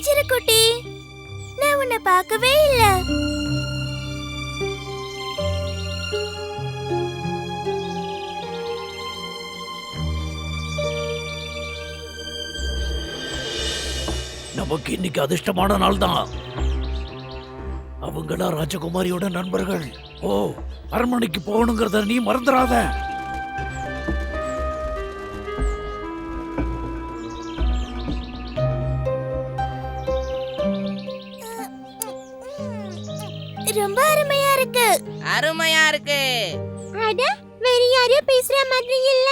மன்னிச்சிரு குட்டி, நான் உன்னை பார்க்கவே இல்ல. நமக்கு இன்னைக்கு அதிர்ஷ்டமான நாள் தான். அவங்களா ராஜகுமாரியோட நண்பர்கள். ஓ, அரண்மனைக்கு போகணுங்கிறத நீ மறந்துடாத. ரொம்ப அருமையா இருக்கு. அருமையா இருக்கு. அட, வேற யாரையோ பேசுற மாதிரி இல்ல?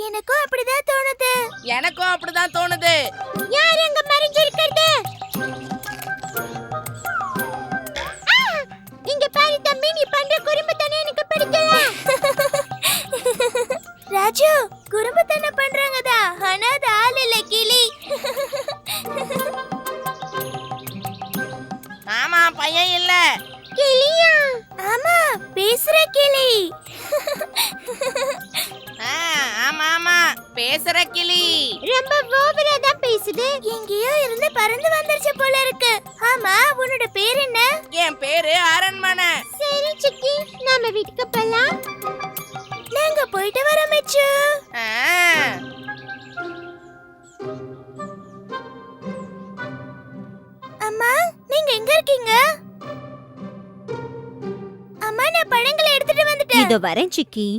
எனக்கும் அப்படிதான் தோணுது. எனக்கும் அப்படிதான் தோணுது. யார் அங்க மறைஞ்சிருக்கிறது? இங்க பாரு தம்பி, நீ பண்ற குறும்புத்தனம் எனக்கு பிடிக்கல. ராஜு, குறும்புத்தனம் பண்றாங்கதா, ஆனா அது ஆள் இல்ல, கிளி. ஆமா, பையன் இல்ல. கிளியா? ஆமா, பேசுற கிளி. ஆமா ஆமா, பேசுற கிளி. ரொம்ப ஓவரா தான் பேசுது. எங்கேயோ இருந்து பறந்து வந்துருச்சு போல இருக்கு. ஆமா, உன்னோட பேர் என்ன? என் பேரு அரண்மனை. சரி சிக்கி, நாம வீட்டுக்கு போலாம். நாங்க போயிட்டு வரோம் மிச்சு. அம்மா, நீங்க எங்க இருக்கீங்க? அம்மா, நான் பழங்களை எடுத்துட்டு வந்துட்டேன். இதோ வரேன் சிக்கி.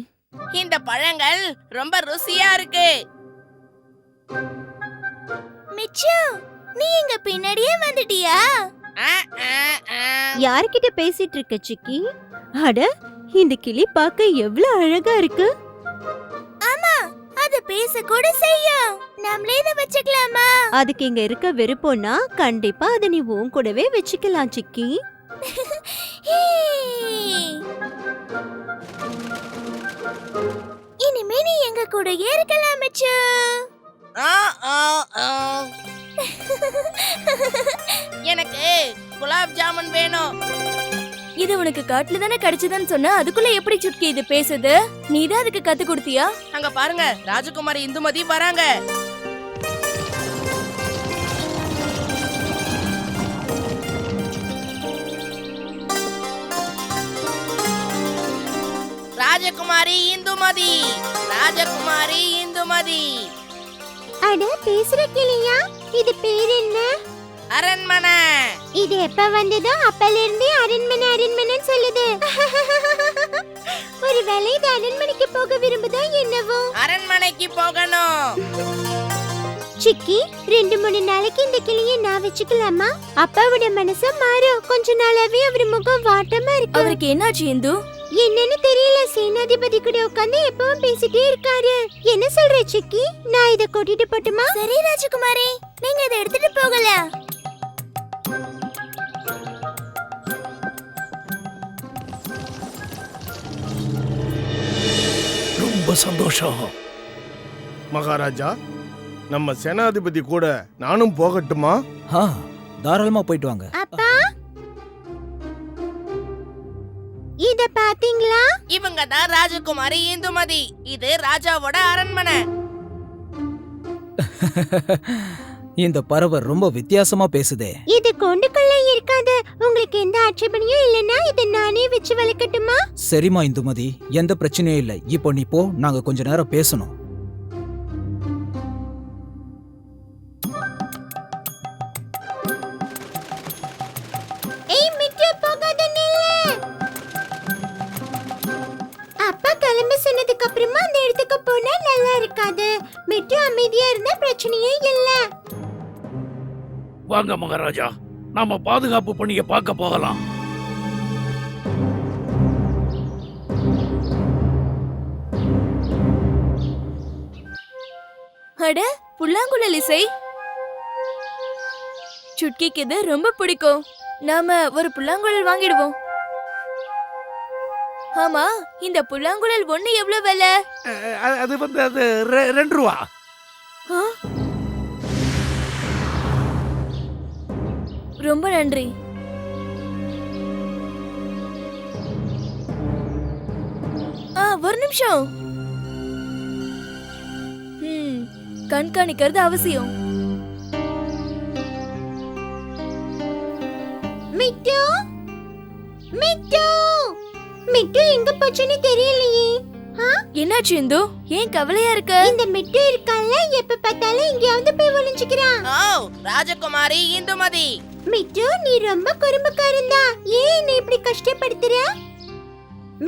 இந்த பழங்கள் ரொம்ப ருசியா இருக்கு. மிச்சு, நீ எங்க பின்னாடியே வந்துட்டியா? யார்கிட்ட பேசிட்டு இருக்க சிக்கி? அட, இந்த கிளி பார்க்க எவ்வளவு அழகா இருக்கு. ஆமா, அது பேச கூட செய்யும். நம்மளே இத வச்சுக்கலாமா? அதுக்கு இங்க இருக்க விருப்பம்னா கண்டிப்பா அதை நீ உன் கூடவே வச்சுக்கலாம் சிக்கி. இனிமே நீ எங்க கூடயே இருக்கலாம் மிச்சு. எனக்கு குலாப் ஜாமுன் வேணும். இது உனக்கு காட்டுல தானே கிடைச்சதுன்னு சொன்ன, அதுக்குள்ள எப்படி சுட்கி இது பேசுது? நீதான் அதுக்கு கத்து கொடுத்தியா? அங்க பாருங்க, ராஜகுமாரி இந்துமதி வராங்க. ராஜகுமாரி இந்துமதி, ராஜகுமாரி இந்துமதி. அட, பேசுற கிளியா? இது பேர் என்ன? அரண்மனை. இது எப்ப வந்ததோ அப்பல இருந்தே அரண்மனை அரண்மனைன்னு சொல்லுது. ஒருவேளை இது அரண்மனைக்கு போக விரும்புதா என்னவோ? அரண்மனைக்கு போகணும். சிக்கி, 2-3 நாளைக்கு இந்த கிளியை நான் வச்சுக்கலாமா? அப்பாவோட மனசு மாறும். கொஞ்ச நாளாவே அவர் முகம் வாட்டமா இருக்கு. அவருக்கு என்னாச்சு இந்து? என்னன்னு தெரியல. சேனாதிபதி கூட உட்கார்ந்து எப்பவும் பேசிட்டே இருக்காரு. என்ன சொல்ற சிக்கி? நான் இத கூட்டிட்டு போட்டுமா? சரி ராஜகுமாரி, நீங்க இத எடுத்துட்டு போகலாம். ரொம்ப சந்தோஷம். மகாராஜா, நம்ம சேனாதிபதி கூட நானும் போகட்டுமா? தாராளமா போயிட்டு வாங்க. அப்பா, இத பாத்தீங்களா? இவங்க தான் ராஜகுமாரி இந்துமதி. இது ராஜாவோட அரண்மனை. இந்த பறவை ரொம்ப வித்தியாசமா பேசுதே. இது கொண்டுக்குள்ள இருக்காது. உங்களுக்கு எந்த ஆட்சேபனையும் இல்லனா இத நானே வச்சு வளர்க்கட்டுமா? சரிமா இந்துமதி, எந்த பிரச்சனையும் இல்ல. இப்போ நீ போ, நாங்க கொஞ்ச நேரம் பேசணும். ஏய் மிட்டு, போகாத, நில்லு. அப்பா கிளம்ப சொன்னதுக்கு அப்புறமா அந்த இடத்துக்கு போனா நல்லா இருக்காது. மிட்டு அமைதியா இருந்தா பிரச்சனையே இல்ல. வாங்க மகாராஜா, நாம பாதுகாப்பு பணியை பார்க்க போகலாம். அட, புல்லாங்குழல் இசை. சுட்கிக்கு இது ரொம்ப பிடிக்கும். நாம ஒரு புல்லாங்குழல் வாங்கிடுவோம். ஆமா, இந்த புல்லாங்குழல் ஒண்ணு எவ்வளவு விலை? அது வந்து அது 2 ரூபா. ரொம்ப நன்றி. ஒரு நிமிஷம். கண்காணிக்கிறது அவசியம். மிட்டு எங்க போச்சுன்னு தெரியலையே. என்னாச்சு இந்து? ஏன் கவலையா இருக்க? இந்த மிட்டு இருக்கான்ல, எப்ப பார்த்தாலும் எங்கேயாவது போய் ஒளிஞ்சுக்கிறான். ஓ ராஜகுமாரி இந்துமதி. மிட்டு நீ ரொம்ப குறும்புக்காரன் தான். ஏன் நீ இப்படி கஷ்டப்படுத்துற?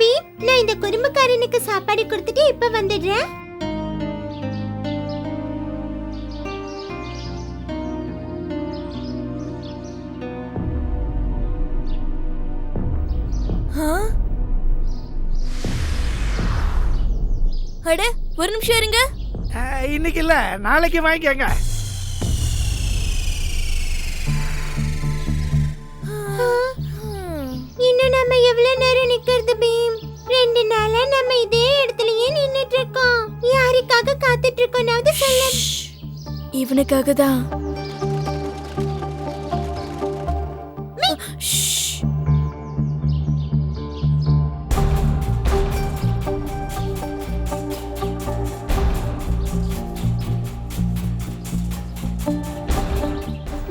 பீம், நான் இந்த குறும்புக்காரனுக்கு சாப்பாடு கொடுத்துட்டு இப்ப வந்துடுறேன். அட ஒரு நிமிஷம் இருங்க. இன்னைக்கு இல்ல, நாளைக்கு வாங்கிக்கங்க. இன்னும் நம்ம எவ்வளவு நேரம் நிக்கிறது பீம்? 2 நாளா நம்ம இதே இடத்துலயே நின்னுட்டு இருக்கோம். யாருக்காக காத்துட்டு இருக்கோம்னாவது சொல்ல. இவனுக்காக தான்.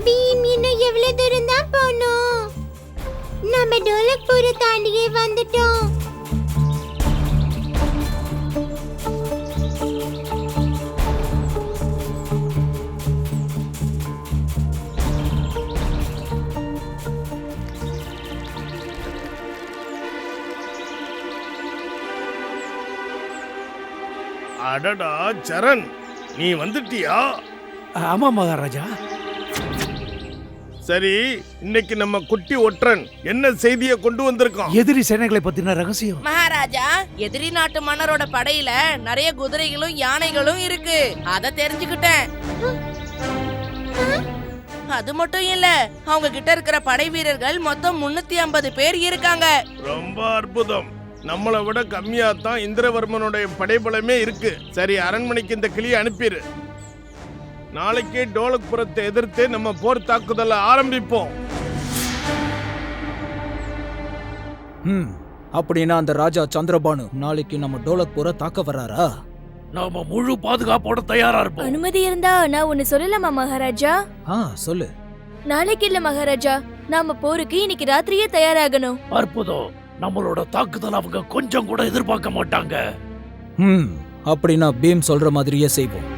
பீம், இன்னும் எவ்வளவு தூரம் தான் போகணும்? நம்ம டோலக்பூரை தாண்டியே வந்துட்டோம். அடடா சரண், நீ வந்துட்டியா? ஆமா மகாராஜா. சரி, இன்னைக்கு நம்ம குட்டி ஒற்றன் என்ன செய்தியை கொண்டு வந்திருக்கான்? எதிரி சேனைகளை பத்தின ரகசியம். மகாராஜா, எதிரி நாட்டு மன்னரோட படையில நிறைய குதிரைகளும் யானைகளும் இருக்கு. அத தெரிஞ்சுக்கிட்டேன். அது மட்டும் இல்ல, அவங்க கிட்ட இருக்கிற படை வீரர்கள் மொத்தம் 350 பேர் இருக்காங்க. ரொம்ப அற்புதம். நம்மளை விட கம்மியா தான் இந்திரவர்மனுடைய படைபலமே இருக்கு. சரி, அரண்மனைக்கு இந்த கிளியை அனுப்பிடு. நாளைக்கே டோலக்புரத்தை எதிர்த்து நம்ம போர் தாக்குதலை ஆரம்பிப்போம். அப்படின்னா அந்த ராஜா சந்திரபானு நாளைக்கு நம்ம டோலக்பூரை தாக்க வர்றாரா? நாம முழு பாதுகாப்போட தயாரா இருப்போம். அனுமதி இருந்தா நான் ஒன்னு சொல்லலாமா மகாராஜா? சொல்லு. நாளைக்கு இல்ல மகாராஜா, நாம போருக்கு இன்னைக்கு ராத்திரியே தயாராகணும். அற்புதம். நம்மளோட தாக்குதல் அவங்க கொஞ்சம் கூட எதிர்பார்க்க மாட்டாங்க. அப்படின்னா பீம் சொல்ற மாதிரியே செய்வோம்.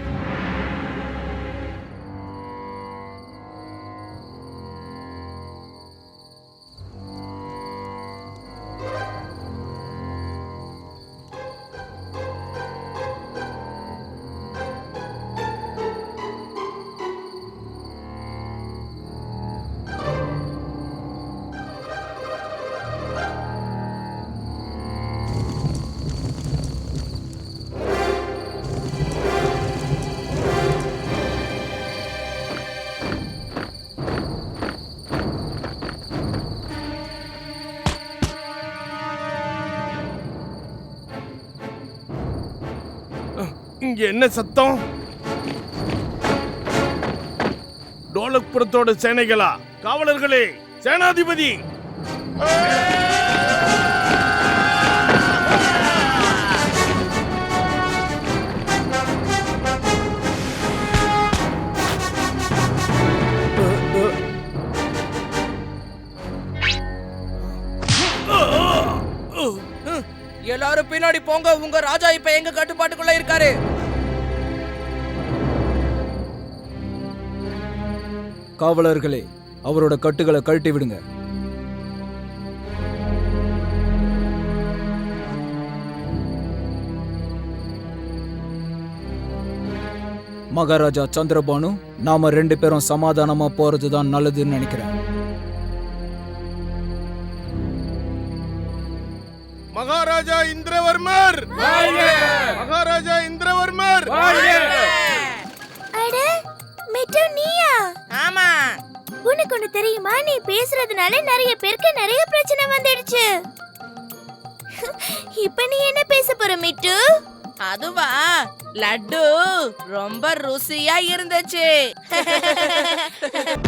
இங்க என்ன சத்தம்? டோலக்புரத்தோட சேனைகளா? காவலர்களே, சேனாதிபதி! எல்லாரும் பின்னாடி போங்க. உங்க ராஜா இப்ப எங்க கட்டுப்பாட்டுக்குள்ள இருக்காரு. காவலர்களே, அவரோட கட்டுகளை கழட்டி விடுங்க. மகாராஜா சந்திரபானு, நாம 2 பேரும் சமாதானமா போறதுதான் நல்லதுன்னு நினைக்கிறேன். மகாராஜா இந்திரவர்மர்! மகாராஜா இந்திரவர்மர்! அட, மிட்டு நீயா? ஆமா. உனக்கு ஒண்ணு தெரியுமா? நீ பேசுறதுனால நிறைய பேருக்கு நிறைய பிரச்சனை வந்துடுச்சு. இப்ப நீ என்ன பேச போற மிட்டு? அதுவா, லட்டு ரொம்ப ருசியா இருந்துச்சு.